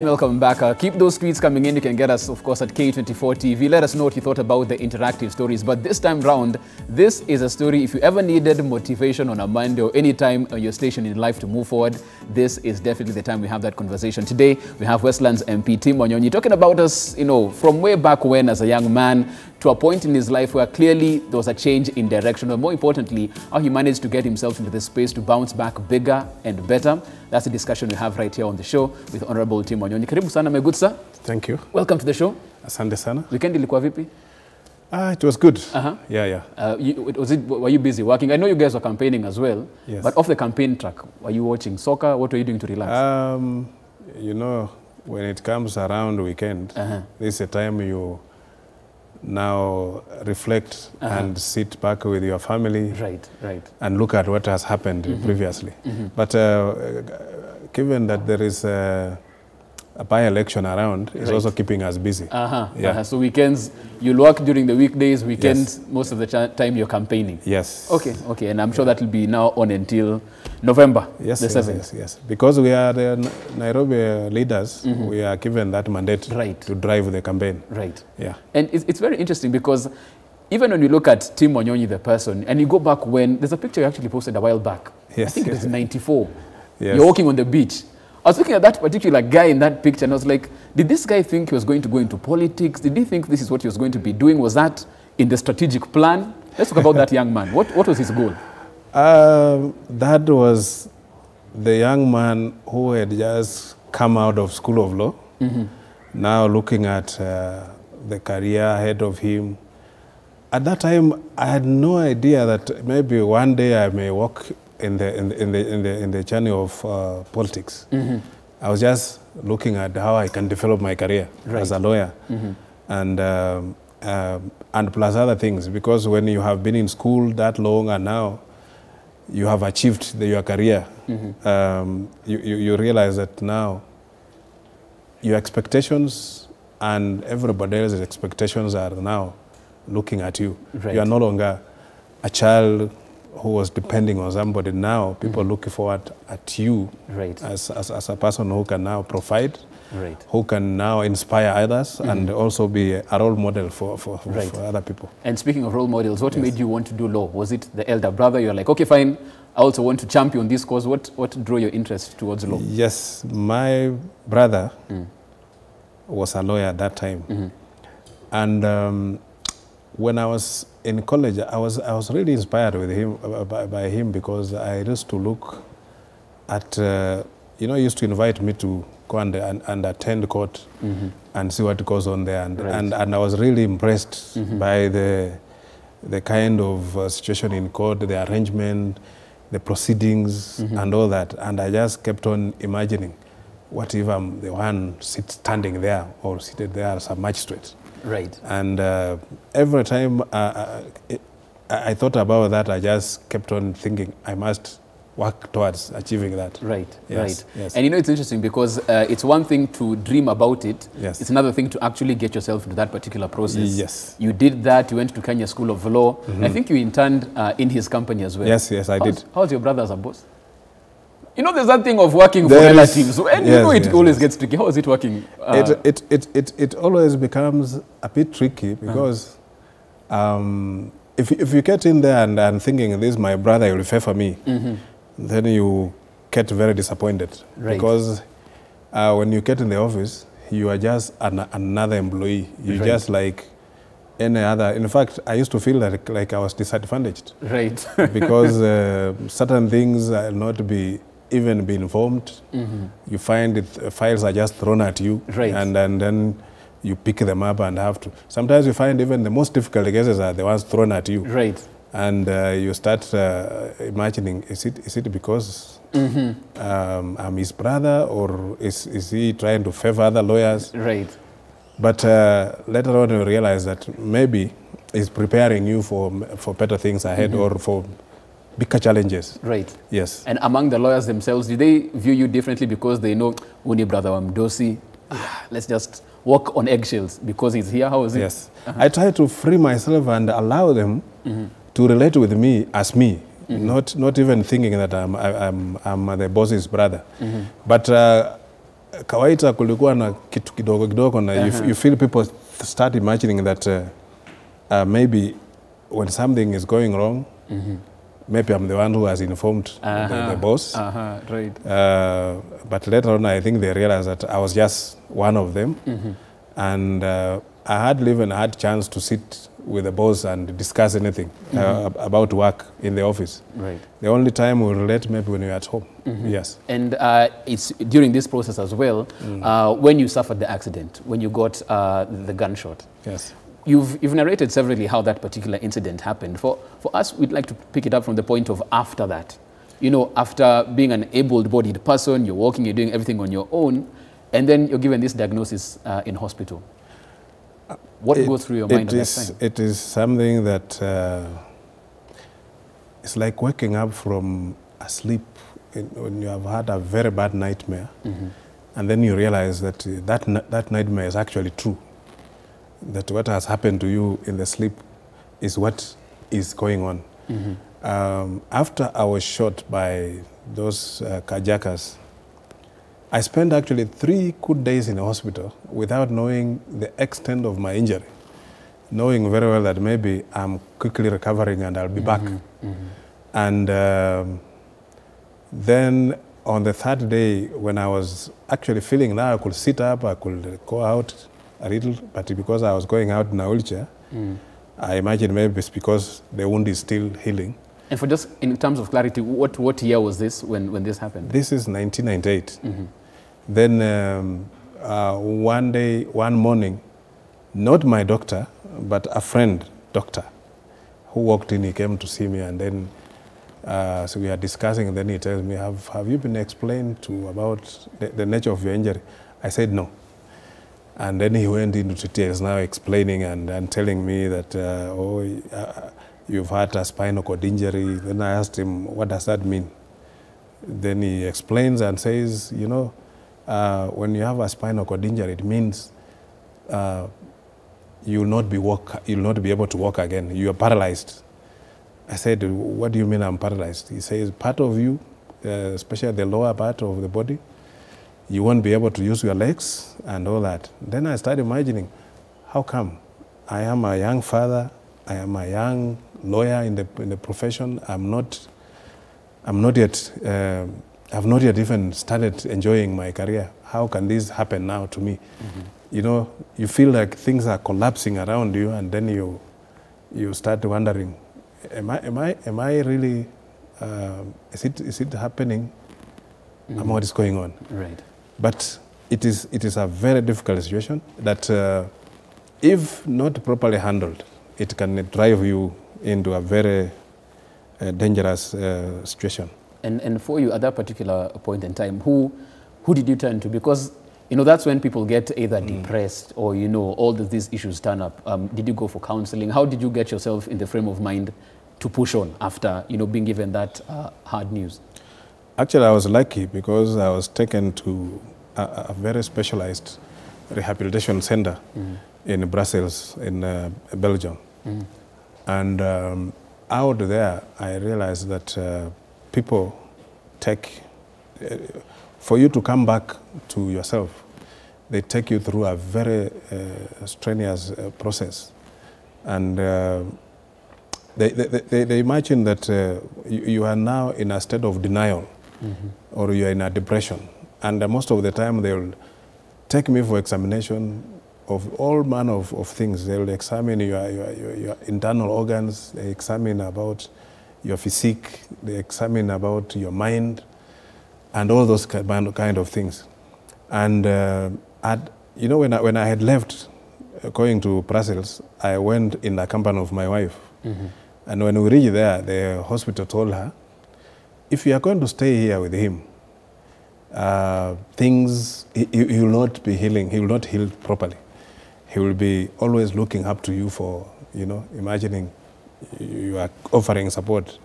Welcome back. Keep those tweets coming in. You can get us, of course, at K24 TV. Let us know what you thought about the interactive stories. But this time round, this is a story. If you ever needed motivation on a Monday or any time on your station in life to move forward, this is definitely the time we have that conversation. Today, we have Westlands MP Wanyonyi talking about us, from way back when as a young man to a point in his life where clearly there was a change in direction, but more importantly, how he managed to get himself into the space to bounce back bigger and better. That's the discussion we have right here on the show with Honorable Wanyonyi. Karibu sana, my good sir. Thank you. Welcome to the show. Asante sana. Weekend ilikuwa vipi? It was good. Yeah. Were you busy working? I know you guys were campaigning as well. Yes. But off the campaign track, were you watching soccer? What were you doing to relax? When it comes around weekend, this is a time you now reflect and sit back with your family. Right. And look at what has happened previously. But given that there is a by-election around, it's also keeping us busy. So weekends, you'll work during the weekdays, weekends, most of the time you're campaigning. Yes. Okay. And I'm sure that will be now on until November, the 7th. Yes. Because we are the Nairobi leaders, we are given that mandate to drive the campaign. Right. Yeah. And it's very interesting because even when you look at Wanyonyi, the person, and you go back when, there's a picture you actually posted a while back. Yes. I think it was 94. Yes. You're walking on the beach. I was looking at that particular guy in that picture and I was like, did this guy think he was going to go into politics? Did he think this is what he was going to be doing? Was that in the strategic plan? Let's talk about that young man. What was his goal? That was the young man who had just come out of School of Law, now looking at the career ahead of him. At that time, I had no idea that maybe one day I may walk in the journey of politics. I was just looking at how I can develop my career as a lawyer, and plus other things. Because when you have been in school that long and now you have achieved your career, you realize that now your expectations and everybody else's expectations are now looking at you. You are no longer a child who was depending on somebody. Now people looking forward at you as a person who can now provide, who can now inspire others and also be a role model for other people. And speaking of role models, what made you want to do law? Was it the elder brother? You're like, okay, fine, I also want to champion this cause. What drew your interest towards law? Yes, my brother was a lawyer at that time. And when I was in college, I was really inspired with him by him because I used to look at, he used to invite me to go and attend court and see what goes on there. And I was really impressed by the kind of situation in court, the arrangement, the proceedings and all that. And I just kept on imagining, what if I'm the one standing there or seated there as a magistrate? And every time I thought about that, I just kept on thinking I must work towards achieving that. Yes. And it's interesting because it's one thing to dream about it. Yes. It's another thing to actually get yourself into that particular process. Yes. You did that. You went to Kenya School of Law. I think you interned in his company as well. Yes, I did. How's your brother as a boss? There's that thing of working for relatives, and it always gets tricky. How is it working? It always becomes a bit tricky because if you get in there and thinking this is my brother, he will favor me, then you get very disappointed. Because when you get in the office, you are just another employee. You're just like any other. In fact, I used to feel like I was disadvantaged. Because certain things are not even be informed. You find files are just thrown at you, and then you pick them up and have to. Sometimes you find even the most difficult cases are the ones thrown at you, and you start imagining: is it because I'm his brother, or is he trying to favor other lawyers? But later on, you realize that maybe he's preparing you for better things ahead, or for bigger challenges. Yes. And among the lawyers themselves, do they view you differently because they know Uni brother Mdosi? Let's just walk on eggshells because he's here. How is it? Yes. I try to free myself and allow them to relate with me as me, not even thinking that I'm the boss's brother. But kawaita kulikuwa na kitu kidogo na you feel people start imagining that maybe when something is going wrong, maybe I'm the one who has informed the boss. Right. But later on, I think they realized that I was just one of them. And I hardly even had chance to sit with the boss and discuss anything about work in the office. Right. The only time we relate maybe when you're at home. Yes. And it's during this process as well, when you suffered the accident, when you got the gunshot. Yes. You've narrated severally how that particular incident happened. For us, we'd like to pick it up from the point of after that. You know, after being an able-bodied person, you're walking, you're doing everything on your own, and then you're given this diagnosis in hospital. What goes through your mind at that time? It is something that it's like waking up from a sleep when you have had a very bad nightmare, and then you realize that that nightmare is actually true. That what has happened to you in the sleep is what is going on. After I was shot by those carjackers, I spent actually 3 good days in the hospital without knowing the extent of my injury, knowing very well that maybe I'm quickly recovering and I'll be back. And then on the 3rd day, when I was actually feeling now I could sit up, I could go out a little, but because I was going out in a wheelchair, I imagine maybe it's because the wound is still healing. And for just in terms of clarity, what year was this when this happened? This is 1998. Then one morning, not my doctor, but a friend doctor who walked in, he came to see me, and then so we are discussing, and then he tells me, have you been explained to about the nature of your injury? I said no. And then he went into details, now explaining and telling me that, you've had a spinal cord injury. Then I asked him, what does that mean? Then he explains and says, you know, when you have a spinal cord injury, it means you'll not be able to walk again. You are paralyzed. I said, what do you mean I'm paralyzed? He says, part of you, especially the lower part of the body, you won't be able to use your legs and all that. Then I started imagining, how come? I am a young father, I am a young lawyer in the profession. I've not yet even started enjoying my career. How can this happen now to me? You know, you feel like things are collapsing around you, and then you start wondering, am I really? Is it happening? And what is going on? Right. But it is a very difficult situation that, if not properly handled, it can drive you into a very dangerous situation. And for you, at that particular point in time, who did you turn to? Because, you know, that's when people get either depressed or, you know, all these issues turn up. Did you go for counseling? How did you get yourself in the frame of mind to push on after, you know, being given that hard news? Actually, I was lucky because I was taken to a very specialized rehabilitation center in Brussels, in Belgium. And out there, I realized that people take, for you to come back to yourself, they take you through a very strenuous process. And they imagine that you are now in a state of denial, or you are in a depression. And most of the time, they will take me for examination of all manner of things. They will examine your internal organs, they examine about your physique, they examine about your mind, and all those kind of things. And you know, when I had left going to Brussels, I went in the company of my wife. And when we reached there, the hospital told her, if you are going to stay here with him, he will not be healing, he will not heal properly. He will be always looking up to you for, you know, imagining you are offering support.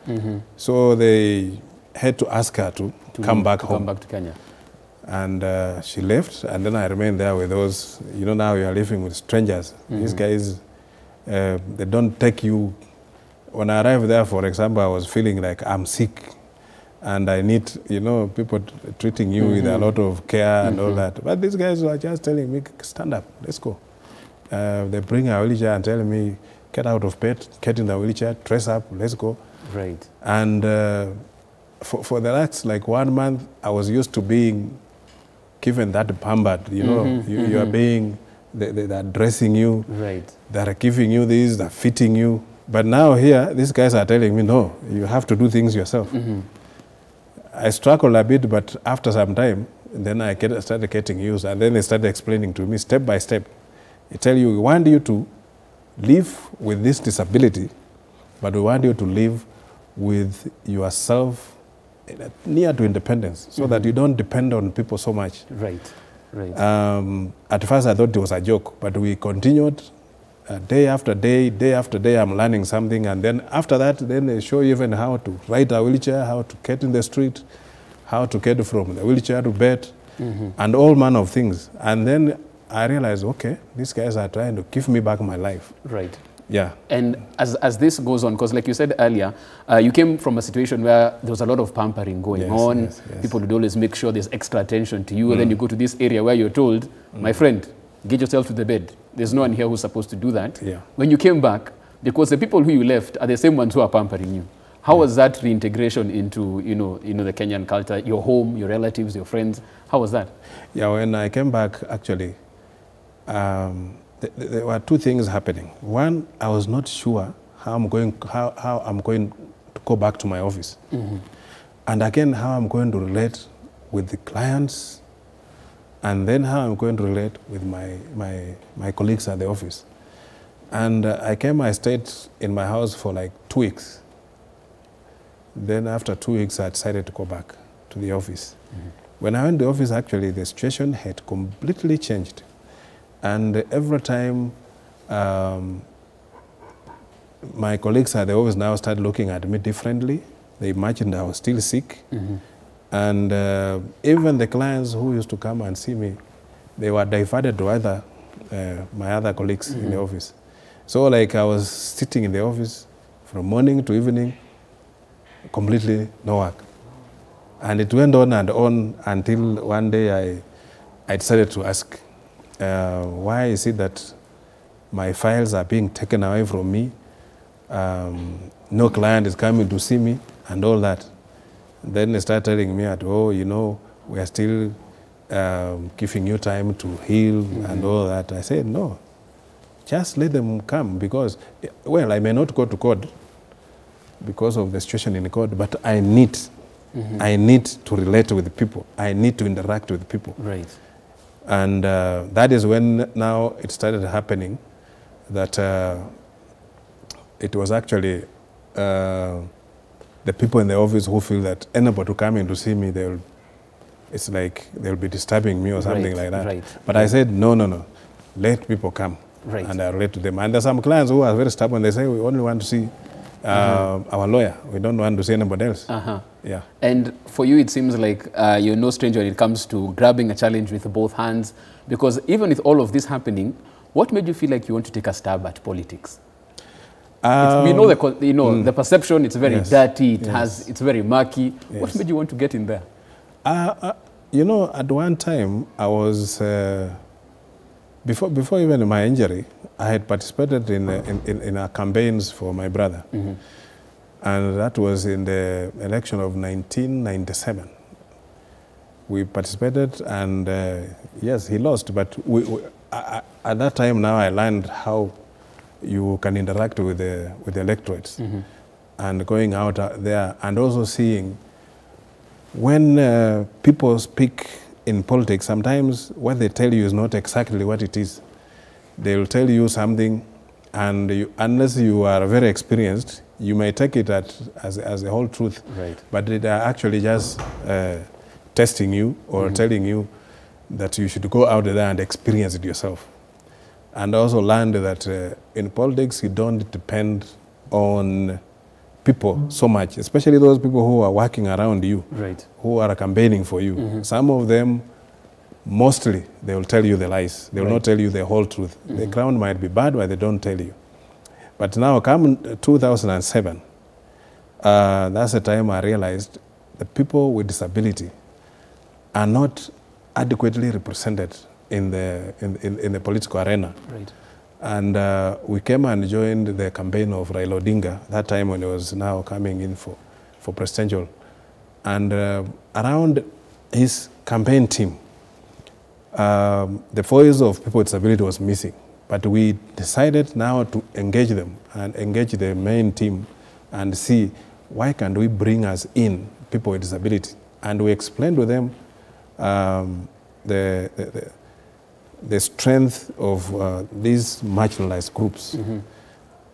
So they had to ask her to come back home. Come back to Kenya. And she left, and then I remained there with those, you know, now you are living with strangers. These guys, they don't take you. When I arrived there, for example, I was feeling like I'm sick. and I need, you know, people treating you with a lot of care and all that. But these guys were just telling me, stand up, let's go. They bring a wheelchair and tell me, get out of bed, get in the wheelchair, dress up, let's go. Right. And for the last like 1 month, I was used to being given that pampered, you know, you are being, they're dressing you, right. They're giving you this, they're fitting you. But now here, these guys are telling me, no, you have to do things yourself. I struggled a bit, but after some time, then I started getting used, and then they started explaining to me step by step. They tell you, we want you to live with this disability, but we want you to live with yourself near to independence, so that you don't depend on people so much. Right, right. At first I thought it was a joke, but we continued day after day, I'm learning something, and then after that, then they show you even how to ride a wheelchair, how to get in the street, how to get from the wheelchair to bed, and all manner of things. And then I realized, okay, these guys are trying to give me back my life. Right. Yeah. And as this goes on, because like you said earlier, you came from a situation where there was a lot of pampering going on. Yes. People would always make sure there's extra attention to you. And then you go to this area where you're told, my friend, get yourself to the bed. There's no one here who's supposed to do that. Yeah. When you came back, because the people who you left are the same ones who are pampering you. How was that reintegration into, you know, the Kenyan culture, your home, your relatives, your friends? How was that? Yeah, when I came back, actually, there were two things happening. One, I was not sure how I'm going to go back to my office. And again, how I'm going to relate with the clients, and then how I'm going to relate with my colleagues at the office. And I stayed in my house for like 2 weeks. Then after 2 weeks, I decided to go back to the office. When I went to the office, actually, the situation had completely changed. And every time my colleagues at the office now started looking at me differently. They imagined I was still sick. And even the clients who used to come and see me, they were diverted to my other colleagues in the office. So like I was sitting in the office from morning to evening, completely no work. And it went on and on until one day I decided to ask, why is it that my files are being taken away from me? No client is coming to see me and all that. Then they started telling me, oh, you know, we are still giving you time to heal and all that. I said, no, just let them come, because, well, I may not go to court because of the situation in court, but I need to relate with people. I need to interact with people. Right. And that is when now it started happening that it was actually the people in the office who feel that anybody who come in to see me, it's like they'll be disturbing me or something like that. Right. But I said, no, let people come. Right. And I relate to them. And there's some clients who are very stubborn. They say, we only want to see our lawyer. We don't want to see anybody else. Yeah. And for you, it seems like you're no stranger when it comes to grabbing a challenge with both hands, because even with all of this happening, what made you feel like you want to take a stab at politics? We know the perception, it's very dirty, it's very murky. What made you want to get in there? You know, at one time, I was, before even my injury, I had participated in campaigns for my brother. And that was in the election of 1997. We participated, and yes, he lost, but at that time now I learned how you can interact with the electorates, and going out there and also seeing when people speak in politics, sometimes what they tell you is not exactly what it is. They will tell you something, and unless you are very experienced, you may take it as a whole truth. Right. But they are actually just testing you or telling you that you should go out there and experience it yourself. And also learn that in politics, you don't depend on people so much, especially those people who are working around you, who are campaigning for you. Some of them, mostly, they will tell you the lies. They will not tell you the whole truth. The ground might be bad, but they don't tell you. But now, come 2007, that's the time I realized the people with disability are not adequately represented in the political arena. Right. And we came and joined the campaign of Raila Odinga, that time when he was now coming in for presidential. And around his campaign team, the voice of people with disability was missing. But we decided now to engage them and engage the main team and see why can't we bring us in people with disability. And we explained to them the strength of these marginalized groups.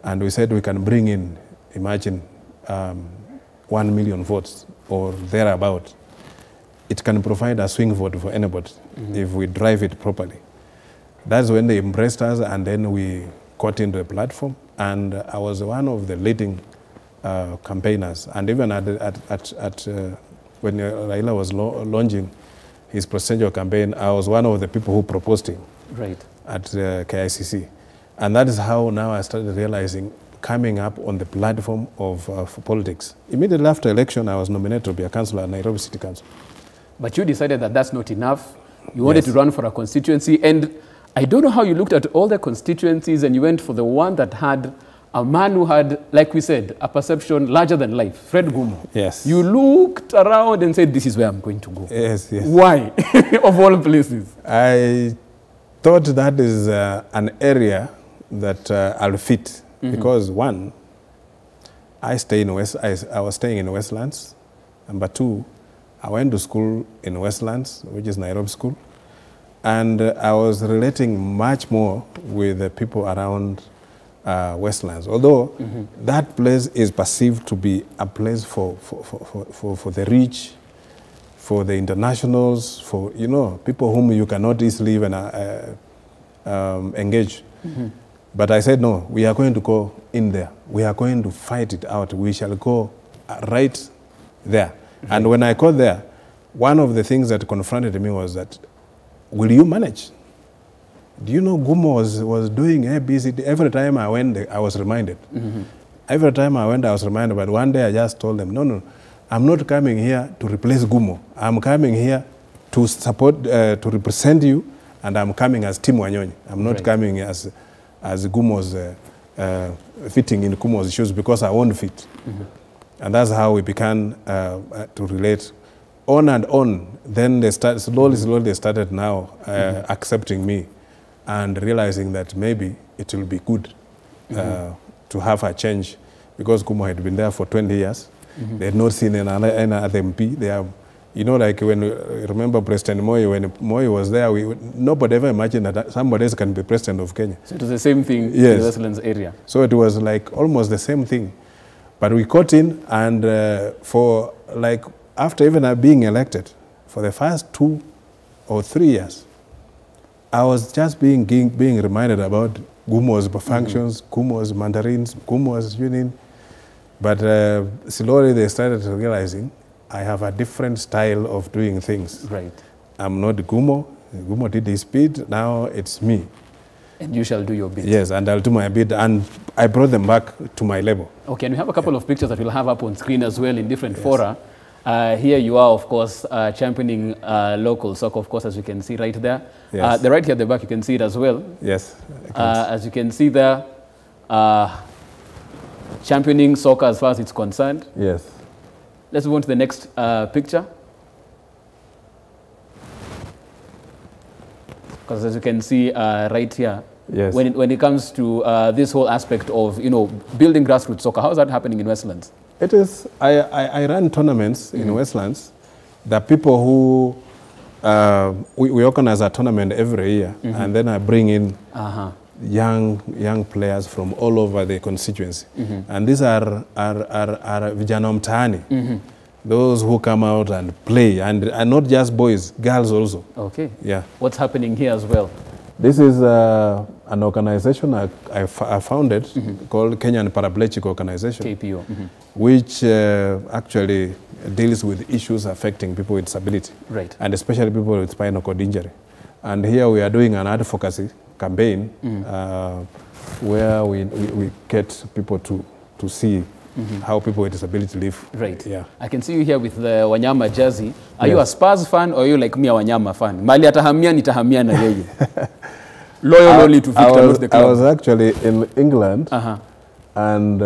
And we said we can bring in, imagine, 1 million votes or thereabout. It can provide a swing vote for anybody if we drive it properly. That's when they embraced us, and then we got into the platform. And I was one of the leading campaigners. And even when Raila was launching his presidential campaign, I was one of the people who proposed him at KICC. And that is how now I started realizing coming up on the platform of for politics. Immediately after election, I was nominated to be a councillor at Nairobi City Council. But you decided that that's not enough. You wanted to run for a constituency. And I don't know how you looked at all the constituencies and you went for the one that had a man who had, like we said, a perception larger than life, Fred Gumo. Yes. You looked around and said, this is where I'm going to go. Yes, yes. Why? Of all places. I thought that is an area that I'll fit. Because one, I was staying in Westlands. Number two, I went to school in Westlands, which is Nairobi school. And I was relating much more with the people around Westlands. Although that place is perceived to be a place for the rich, for the internationals, for, you know, people whom you cannot easily even engage. But I said, no, we are going to go in there. We are going to fight it out. We shall go right there. And when I got there, one of the things that confronted me was that, will you manage? Do you know Gumo was doing ABCD? Every time I went, I was reminded. Every time I went, I was reminded. But one day I just told them, no, I'm not coming here to replace Gumo. I'm coming here to support, to represent you, and I'm coming as Team Wanyonyi. I'm not coming as Gumo's, fitting in Gumo's shoes, because I won't fit. And that's how we began to relate on and on. Then they slowly they started now accepting me and realizing that maybe it will be good to have a change, because Gumo had been there for 20 years. They had not seen any other MP. They have, you know, like when remember President Moi, when Moi was there, nobody ever imagined that somebody else can be president of Kenya. So it was the same thing in the Westlands area. So it was like almost the same thing. But we got in, and for like, after even being elected, for the first 2 or 3 years, I was just being reminded about Gumo's functions, Gumo's mandarins, Gumo's union. But slowly they started realizing I have a different style of doing things. I'm not Gumo. Gumo did his bit, now it's me. And you shall do your bit. Yes, and I'll do my bit, and I brought them back to my level. Okay, and we have a couple of pictures that we'll have up on screen as well in different fora. Here you are, of course, championing local soccer, of course, as you can see right there. The right here at the back, you can see it as well. Yes. As you can see there, championing soccer as far as it's concerned. Yes. Let's move on to the next picture. Because as you can see right here, when it comes to this whole aspect of, you know, building grassroots soccer, how is that happening in Westlands? It is. I run tournaments in Westlands. There are people who we organize a tournament every year, and then I bring in young players from all over the constituency, and these are vijana mtaani. Those who come out and play, and not just boys, girls also. Okay. Yeah. What's happening here as well? This is an organization I founded called Kenyan Paraplegic Organization, KPO, which actually deals with issues affecting people with disability, and especially people with spinal cord injury. And here we are doing an advocacy campaign where we get people to see how people with disability live. Right. Yeah. I can see you here with the Wanyama jersey. Are you a Spurs fan or are you like me, a Wanyama fan? Mali atahamia nitahamia na yeye. Loyal only to Victor, not the club. I was actually in England, and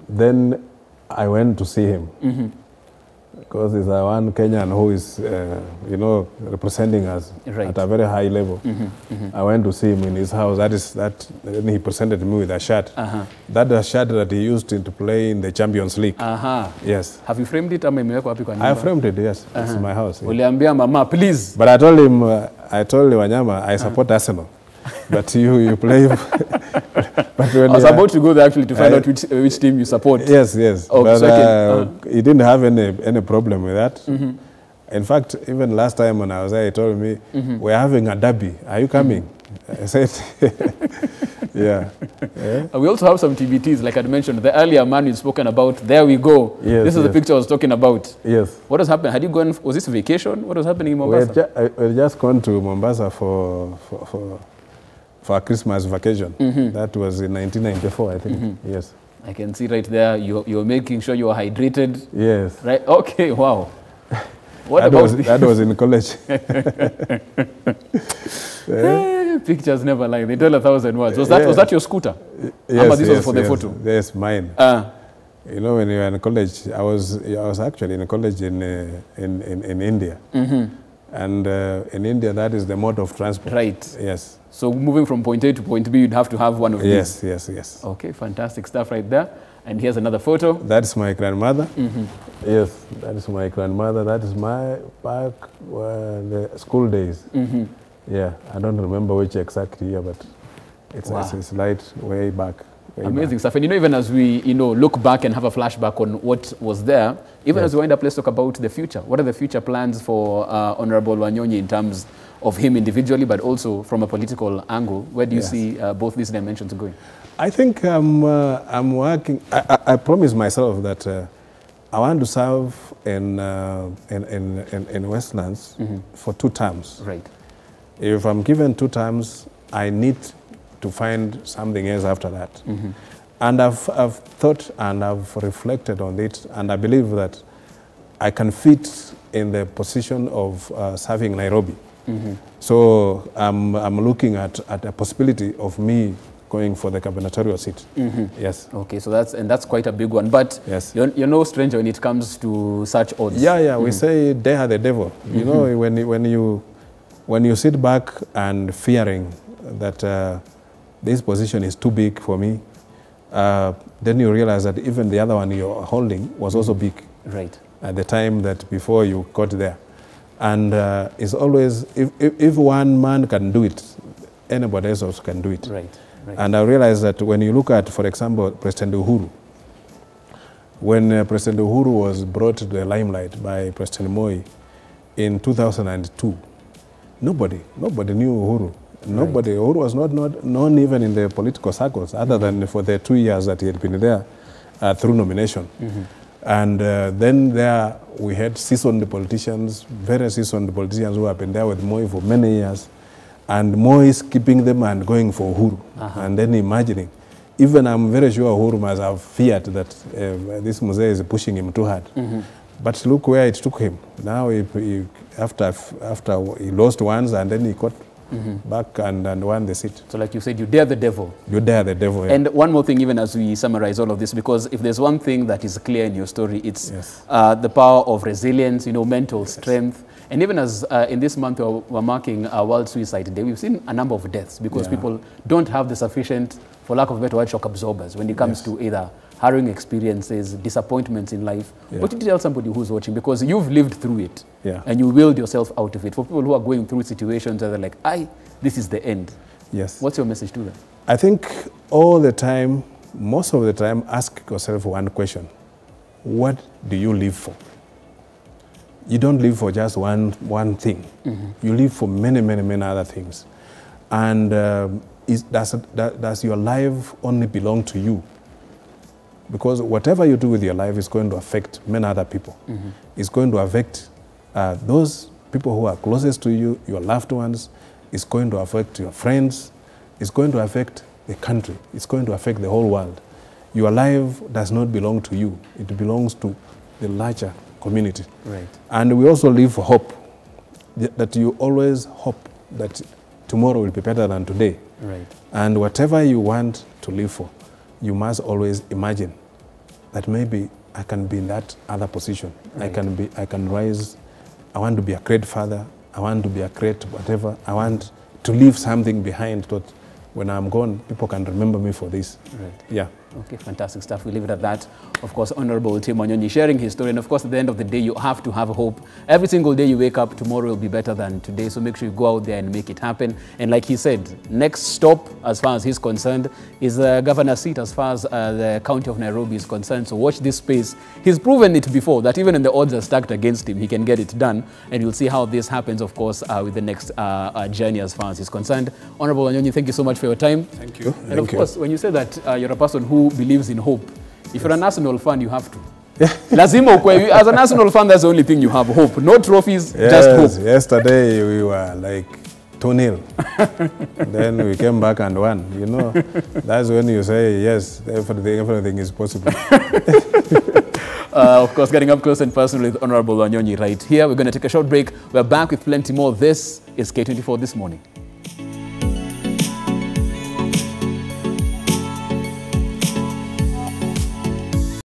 then I went to see him. Because there's one Kenyan who is, you know, representing us at a very high level. I went to see him in his house. Then he presented me with a shirt. That a shirt that he used to play in the Champions League. Yes. Have you framed it? I framed it, yes. It's in my house. Uliambia mama, please. But I told him, Wanyama, I support Arsenal. But you play. But when I was about to go there actually to find out which team you support. Yes, yes. Oh, but so he didn't have any problem with that. In fact, even last time when I was there, he told me, we're having a derby. Are you coming? I said, yeah. We also have some TBTs, like I mentioned, the earlier man we've spoken about. There we go. Yes, this is the picture I was talking about. Yes. What has happened? Had you gone, was this a vacation? What was happening in Mombasa? We had just gone to Mombasa for a Christmas vacation. That was in 1994, I think. Yes. I can see right there, you're making sure you're hydrated. Yes. Right? Okay, wow. What that was in college. Pictures never lie. They tell 1,000 words. Was that your scooter? Yes, this was for the photo? Yes, mine. You know, when you were in college, I was actually in college in India. And in India, that is the mode of transport. Right. Yes. So moving from point A to point B, you'd have to have one of these. Yes, yes. Okay, fantastic stuff right there. And here's another photo. That's my grandmother. Yes, that is my grandmother. That is my back the school days. Yeah, I don't remember which exact year, but it's light way back. Amazing stuff. And even as we look back and have a flashback on what was there, even as we wind up, let's talk about the future. What are the future plans for Honorable Wanyonyi in terms of him individually, but also from a political angle? Where do you see both these dimensions going? I think I'm working. I promised myself that I want to serve in Westlands for 2 terms. Right. If I'm given 2 terms, I need to find something else after that. And I've thought and I've reflected on it, and I believe that I can fit in the position of serving Nairobi. So I'm looking at a possibility of me going for the gubernatorial seat. Yes. Okay, so that's quite a big one. But you're no stranger when it comes to such odds. Yeah, we say dare the devil. You know, when you sit back and fearing that this position is too big for me, then you realize that even the other one you're holding was also big. Right. At the time that before you got there. And it's always, if one man can do it, anybody else also can do it. Right. And I realized that when you look at, for example, President Uhuru, when President Uhuru was brought to the limelight by President Moi in 2002, nobody knew Uhuru. Nobody. Uhuru was not known even in the political circles, other than for the 2 years that he had been there through nomination. And then there we had seasoned politicians, very seasoned politicians who have been there with Moi for many years. And Moi is keeping them and going for Uhuru. And then imagining. Even I'm very sure Uhuru must have feared that this Mzee is pushing him too hard. But look where it took him. Now, after he lost once and then he got back and won the seat. So like you said, you dare the devil. You dare the devil, yeah. And one more thing, even as we summarize all of this, because if there's one thing that is clear in your story, it's the power of resilience, mental strength. And even as in this month we're marking World Suicide Day, we've seen a number of deaths because people don't have the sufficient, for lack of a better word, shock absorbers when it comes to either harrowing experiences, disappointments in life. What did you tell somebody who's watching? Because you've lived through it and you willed yourself out of it. For people who are going through situations where they're like, this is the end. Yes. What's your message to them? I think all the time, most of the time, ask yourself one question. What do you live for? You don't live for just one thing. You live for many, many, many other things. And does your life only belong to you? Because whatever you do with your life is going to affect many other people. It's going to affect those people who are closest to you, your loved ones. It's going to affect your friends. It's going to affect the country. It's going to affect the whole world. your life does not belong to you. It belongs to the larger community. Right. And we also live for hope, that you always hope that tomorrow will be better than today. Right. And whatever you want to live for, you must always imagine that maybe I can be in that other position. Right. I can rise. I want to be a great father. I want to be a great whatever. I want to leave something behind that when I'm gone, people can remember me for this. Right. Yeah. Okay, fantastic stuff. We leave it at that. Of course, Honorable Tim Wanyonyi sharing his story. And of course, at the end of the day, you have to have hope. Every single day you wake up, tomorrow will be better than today. So make sure you go out there and make it happen. And like he said, next stop, as far as he's concerned, is the governor's seat as far as the county of Nairobi is concerned. So watch this space. He's proven it before, that even when the odds are stacked against him, he can get it done. And you'll see how this happens, of course, with the next journey as far as he's concerned. Honorable Wanyonyi, thank you so much for your time. Thank you. And of course, when you say that you're a person who believes in hope, if you're a National fan, you have to. Lazima ukwe, as a National fan, that's the only thing you have, hope. No trophies, just hope. Yesterday we were like 2-0. Then we came back and won. You know, that's when you say, yes, everything is possible. Of course, getting up close and personal with Honorable Wanyonyi right here. We're going to take a short break. We're back with plenty more. This is K24 This Morning.